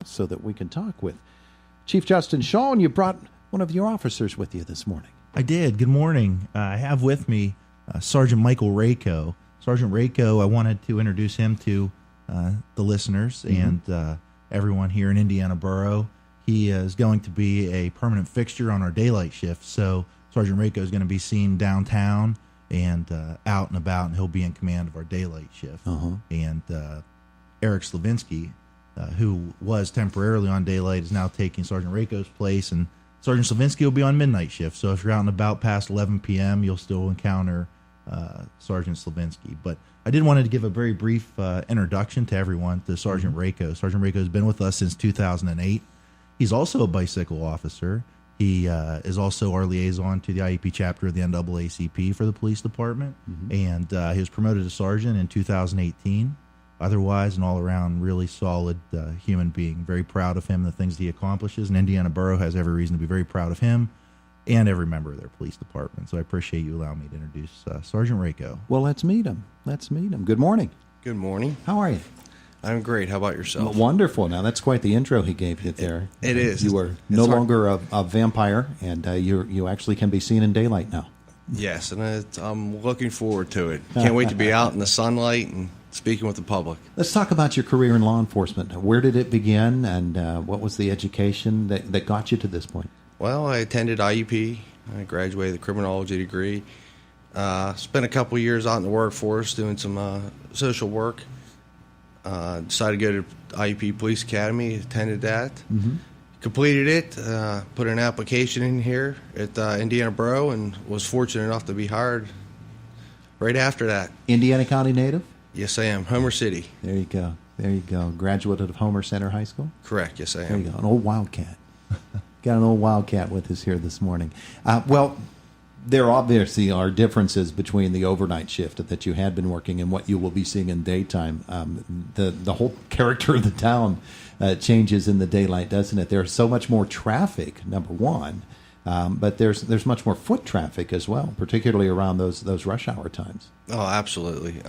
so that we can talk with Chief Justin Schawl, and you brought one of your officers with you this morning. I did. Good morning. I have with me Sergeant Michael Rayko. Sergeant Rayko, I wanted to introduce him to the listeners and everyone here in Indiana Borough. He is going to be a permanent fixture on our daylight shift, so Sergeant Rayko is going to be seen downtown and out and about, and he'll be in command of our daylight shift. And Eric Slavinsky, who was temporarily on daylight, is now taking Sergeant Rayko's place, and Sergeant Slavinsky will be on midnight shift. So if you're out and about past 11 p.m., you'll still encounter Sergeant Slavinsky. But I did want to give a very brief introduction to everyone to Sergeant Rayko. Sergeant Rayko has been with us since 2008. He's also a bicycle officer. He is also our liaison to the IEP chapter of the NAACP for the police department, and he was promoted to sergeant in 2018. Otherwise, an all-around really solid human being. Very proud of him, the things he accomplishes, and Indiana Borough has every reason to be very proud of him and every member of their police department. So I appreciate you allowing me to introduce Sergeant Rayko. Well, let's meet him. Good morning. Good morning. How are you? I'm great. How about yourself? Wonderful. Now, that's quite the intro he gave you there. It is. You are no longer a vampire, and you actually can be seen in daylight now. Yes, and I'm looking forward to it. Can't wait to be out in the sunlight and speaking with the public. Let's talk about your career in law enforcement. Where did it begin, and what was the education that got you to this point? Well, I attended IUP. I graduated with a criminology degree. Spent a couple years out in the workforce doing some social work. Decided to go to IUP Police Academy, attended that, completed it, put an application in here at Indiana Borough, and was fortunate enough to be hired right after that. Indiana County native? Yes, I am. Homer City. There you go. Graduate of Homer Center High School? Correct. Yes, I am. There you go. An old Wildcat. Got an old Wildcat with us here this morning. Well, there obviously are differences between the overnight shift that you had been working and what you will be seeing in daytime. The whole character of the town changes in the daylight, doesn't it? There's so much more traffic, number one, but there's much more foot traffic as well, particularly around those rush hour times. Oh, absolutely.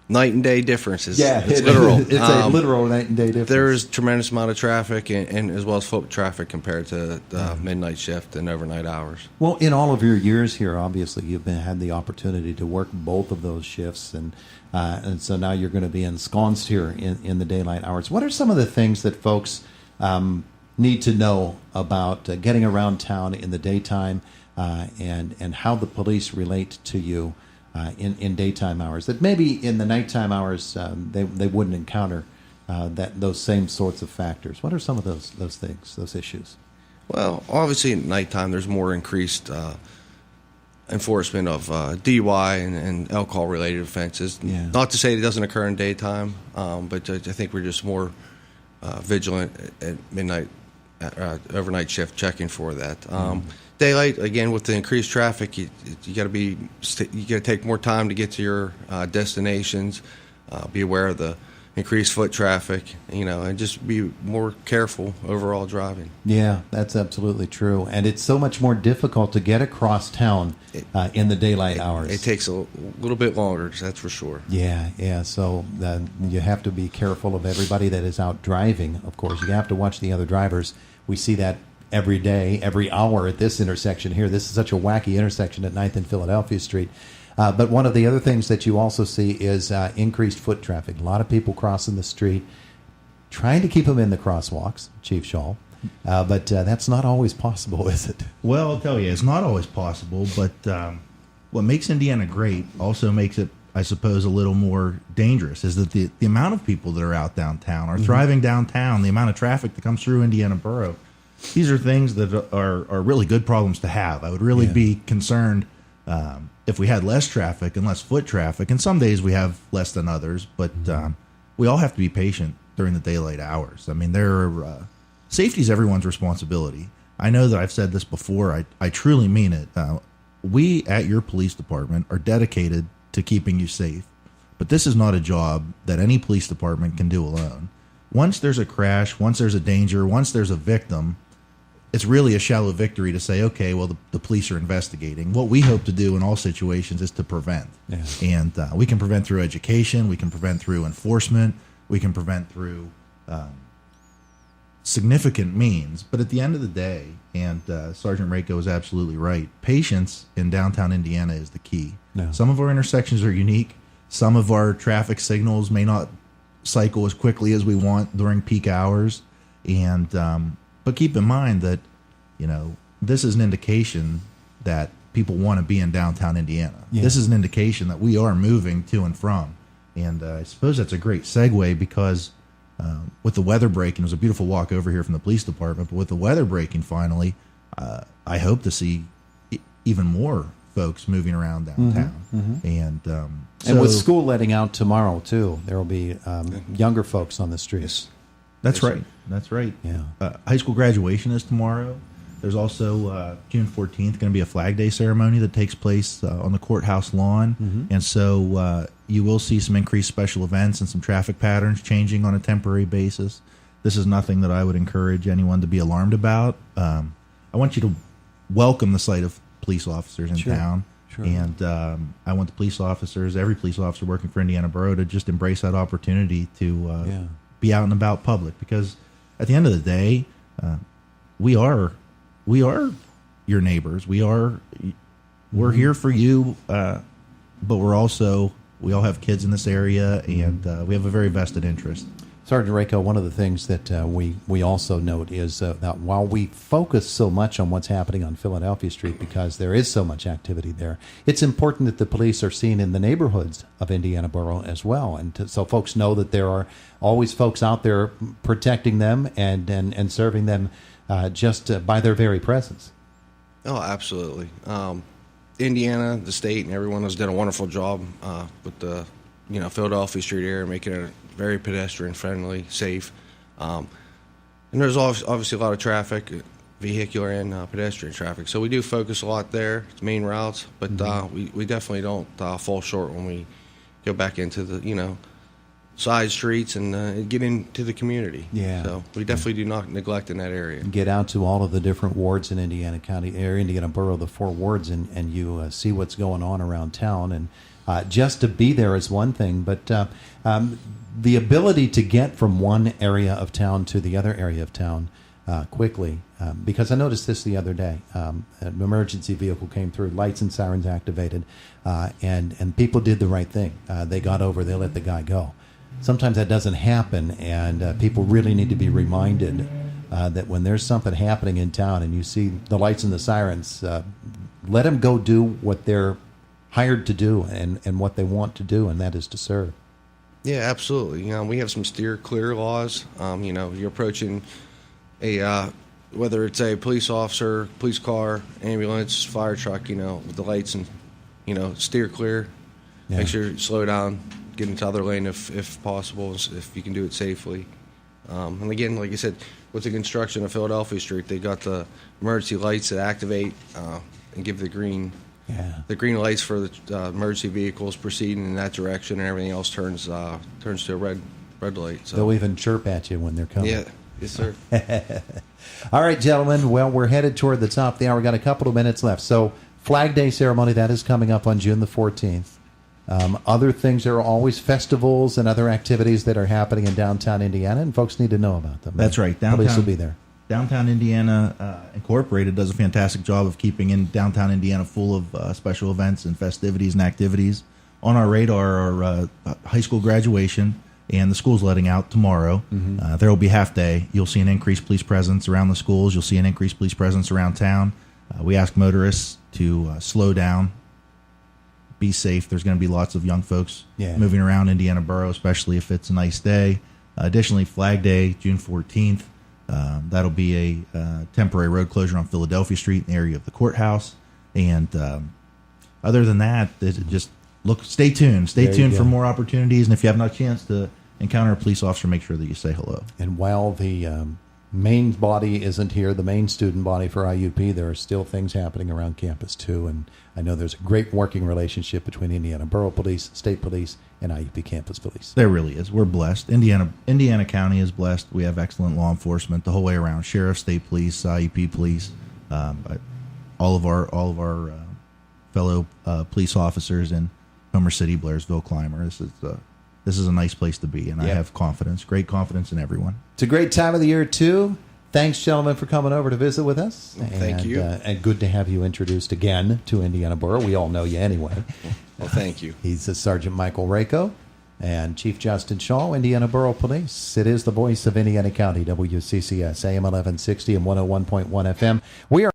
Night and day differences. Yeah, it's literal. It's a literal night and day difference. There is tremendous amount of traffic and as well as foot traffic compared to the midnight shift and overnight hours. Well, in all of your years here, obviously, you've had the opportunity to work both of those shifts, and so now you're going to be ensconced here in the daylight hours. What are some of the things that folks need to know about getting around town in the daytime and how the police relate to you in daytime hours that maybe in the nighttime hours they wouldn't encounter those same sorts of factors? What are some of those things, those issues? Well, obviously at nighttime there's more increased enforcement of DUI and alcohol-related offenses. Yeah. Not to say it doesn't occur in daytime, but I think we're just more vigilant at midnight, overnight shift, checking for that. Daylight, again, with the increased traffic, you got to take more time to get to your destinations. Be aware of the increased foot traffic, and just be more careful overall driving. Yeah, that's absolutely true. And it's so much more difficult to get across town in the daylight hours. It takes a little bit longer, that's for sure. Yeah. So you have to be careful of everybody that is out driving. Of course, you have to watch the other drivers. We see that every day, every hour at this intersection here. This is such a wacky intersection at 9th and Philadelphia Street. But one of the other things that you also see is increased foot traffic. A lot of people crossing the street, trying to keep them in the crosswalks, Chief Schawl. But that's not always possible, is it? Well, I'll tell you, it's not always possible, but what makes Indiana great also makes it, I suppose, a little more dangerous, is that the amount of people that are out downtown, are thriving downtown, the amount of traffic that comes through Indiana Borough. These are things that are really good problems to have. I would really be concerned if we had less traffic and less foot traffic, and some days we have less than others, but we all have to be patient during the daylight hours. I mean, safety is everyone's responsibility. I know that I've said this before. I truly mean it. We at your police department are dedicated to keeping you safe, but this is not a job that any police department can do alone. Once there's a crash, once there's a danger, once there's a victim, it's really a shallow victory to say, okay, well, the police are investigating. What we hope to do in all situations is to prevent. Yeah. And we can prevent through education. We can prevent through enforcement. we can prevent through significant means. But at the end of the day, and Sergeant Rayko is absolutely right, patience in downtown Indiana is the key. Yeah. Some of our intersections are unique. Some of our traffic signals may not cycle as quickly as we want during peak hours. And but keep in mind that, this is an indication that people want to be in downtown Indiana. Yeah. This is an indication that we are moving to and from. And I suppose that's a great segue because with the weather breaking, it was a beautiful walk over here from the police department, but with the weather breaking finally, I hope to see even more folks moving around downtown. And And with school letting out tomorrow, too, there will be younger folks on the streets. That's right. That's right. Yeah. High school graduation is tomorrow. There's also June 14th going to be a Flag Day ceremony that takes place on the courthouse lawn. And so you will see some increased special events and some traffic patterns changing on a temporary basis. This is nothing that I would encourage anyone to be alarmed about. I want you to welcome the sight of police officers in town. Sure. And I want the police officers, every police officer working for Indiana Borough, to just embrace that opportunity to be out and about public. Because at the end of the day, we are your neighbors. We're here for you, but we all have kids in this area, and we have a very vested interest. Sergeant Rayko, one of the things that we also note is that while we focus so much on what's happening on Philadelphia Street because there is so much activity there, it's important that the police are seen in the neighborhoods of Indiana Borough as well, and so folks know that there are always folks out there protecting them and serving them just by their very presence. Oh, absolutely. Indiana, the state, and everyone has done a wonderful job with the Philadelphia Street area, making it very pedestrian friendly, safe. And there's obviously a lot of traffic, vehicular and pedestrian traffic. So we do focus a lot there. It's main routes, but we definitely don't fall short when we go back into the side streets and get into the community. Yeah. So we definitely do not neglect in that area. Get out to all of the different wards in Indiana County or Indiana Borough, the 4 wards, and you see what's going on around town. And just to be there is one thing, but the ability to get from one area of town to the other area of town quickly, because I noticed this the other day. An emergency vehicle came through, lights and sirens activated, and people did the right thing. They got over, they let the guy go. Sometimes that doesn't happen, and people really need to be reminded that when there's something happening in town and you see the lights and the sirens, let them go do what they're hired to do and what they want to do, and that is to serve. Yeah, absolutely. We have some steer clear laws. You're approaching whether it's a police officer, police car, ambulance, fire truck, with the lights and, steer clear. Yeah. Make sure you slow down, get into the other lane if possible, if you can do it safely. And again, like I said, with the construction of Philadelphia Street, they got the emergency lights that activate and give the green lights for the emergency vehicles proceeding in that direction, and everything else turns to a red light. So. They'll even chirp at you when they're coming. Yeah, yes, sir. All right, gentlemen. Well, we're headed toward the top of the hour. We've got a couple of minutes left. So, Flag Day ceremony, that is coming up on June the 14th. Other things, there are always festivals and other activities that are happening in downtown Indiana, and folks need to know about them. That's right. Police will be there. Downtown Indiana Incorporated does a fantastic job of keeping in downtown Indiana full of special events and festivities and activities. On our radar are high school graduation and the school's letting out tomorrow. There will be half day. You'll see an increased police presence around the schools. You'll see an increased police presence around town. We ask motorists to slow down, be safe. There's going to be lots of young folks moving around Indiana Borough, especially if it's a nice day. Additionally, Flag Day, June 14th. That'll be a temporary road closure on Philadelphia Street in the area of the courthouse. And other than that, just stay tuned. Stay tuned for more opportunities. And if you have not a chance to encounter a police officer, make sure that you say hello. And while the main body isn't here, the main student body for IUP, there are still things happening around campus too. And I know there's a great working relationship between Indiana Borough Police, State Police, and IUP Campus Police. There really is. We're blessed. Indiana County is blessed. We have excellent law enforcement the whole way around. Sheriff, State Police, IUP Police, all of our fellow police officers in Homer City, Blairsville, Clymer. This is this is a nice place to be, and I have great confidence in everyone. It's a great time of the year, too. Thanks, gentlemen, for coming over to visit with us. Thank you. And good to have you introduced again to Indiana Borough. We all know you anyway. Well, thank you. He's Sergeant Michael Rayko and Chief Justin Schawl, Indiana Borough Police. It is the voice of Indiana County, WCCS, AM 1160 and 101.1 FM. We are